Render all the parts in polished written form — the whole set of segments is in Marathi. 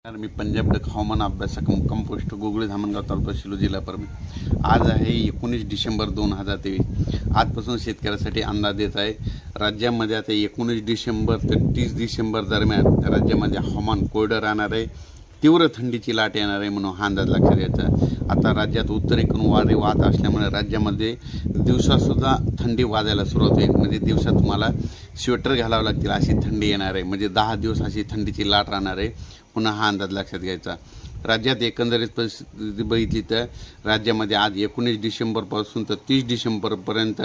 मी पंजाब डक हवामान अभ्यासक मुक्काम पोस्ट गोगळे धामणगाव तालुका शिलो जिल्हा परभणी। आज आहे 19 डिसेंबर 2023। आजपासून शेतकऱ्यासाठी अंदाज देत आहे। राज्यामध्ये आता 19 डिसेंबर ते 30 डिसेंबर दरम्यान राज्यामध्ये हवामान कोरडं राहणार आहे। तीव्र थंडीची लाट येणार आहे म्हणून हा अंदाज लक्षात घ्यायचा। आता राज्यात उत्तरेकडून वारे वाहत असल्यामुळे राज्यामध्ये दिवसासुद्धा थंडी वाजायला सुरुवात होईल। म्हणजे दिवसात तुम्हाला स्वेटर घालावं लागतील अशी थंडी येणार आहे। म्हणजे 10 दिवस अशी थंडीची लाट राहणार आहे। पुन्हा हा अंदाज लक्षात घ्यायचा। राज्यात एकंदरीत परिस्थिती बघितली तर राज्यामध्ये आज 19 डिसेंबरपासून तर 30 डिसेंबरपर्यंत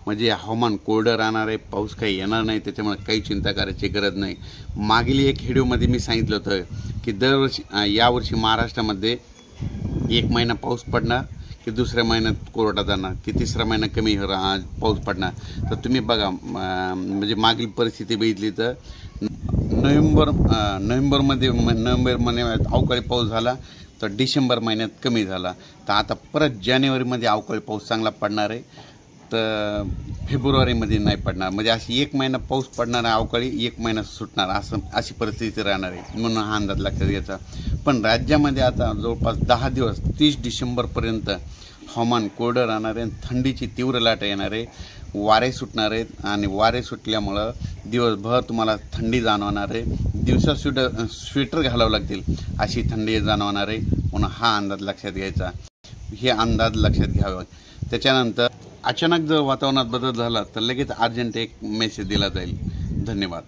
म्हणजे हवामान कोरडं राहणार आहे। पाऊस काही येणार नाही, त्याच्यामुळे काही चिंता करायची गरज नाही। मागील एक व्हिडिओमध्ये मी सांगितलं होतं की दरवर्षी यावर्षी महाराष्ट्रामध्ये एक महिना पाऊस पडणार की दुसऱ्या महिन्यात कोरडा जाणार की तिसरा महिना कमी पाऊस पडणार। तर तुम्ही बघा म्हणजे मागील परिस्थिती बघितली तर नोव्हेंबर मध्ये अवकाळी पाऊस झाला तर डिसेंबर महिन्यात कमी झाला। तर आता परत जानेवारीमध्ये अवकाळी पाऊस चांगला पडणार आहे, तर फेब्रुवारीमध्ये नाही पडणार। म्हणजे अशी एक महिना पाऊस पडणार आहे अवकाळी, एक महिना सुटणार अशी परिस्थिती राहणार आहे म्हणून हा अंदाज लक्षात घ्यायचा। पण राज्यामध्ये आता जवळपास 10 दिवस 30 डिसेंबरपर्यंत हवामान कोरडं राहणार आहे। थंडीची तीव्र लाट येणार आहे, वारे सुटणार आहेत आणि वारे सुटल्यामुळं दिवसभर तुम्हाला थंडी जाणवणार आहे। दिवसा स्वेटर घालावं लागतील अशी थंडी जाणवणार आहे म्हणून हा अंदाज लक्षात घ्यायचा। हे अंदाज लक्षात घ्यावे। त्याच्यानंतर अचानक जर वातावरणात बदल झाला तर लगेच अर्जंट एक मेसेज दिला जाईल। धन्यवाद।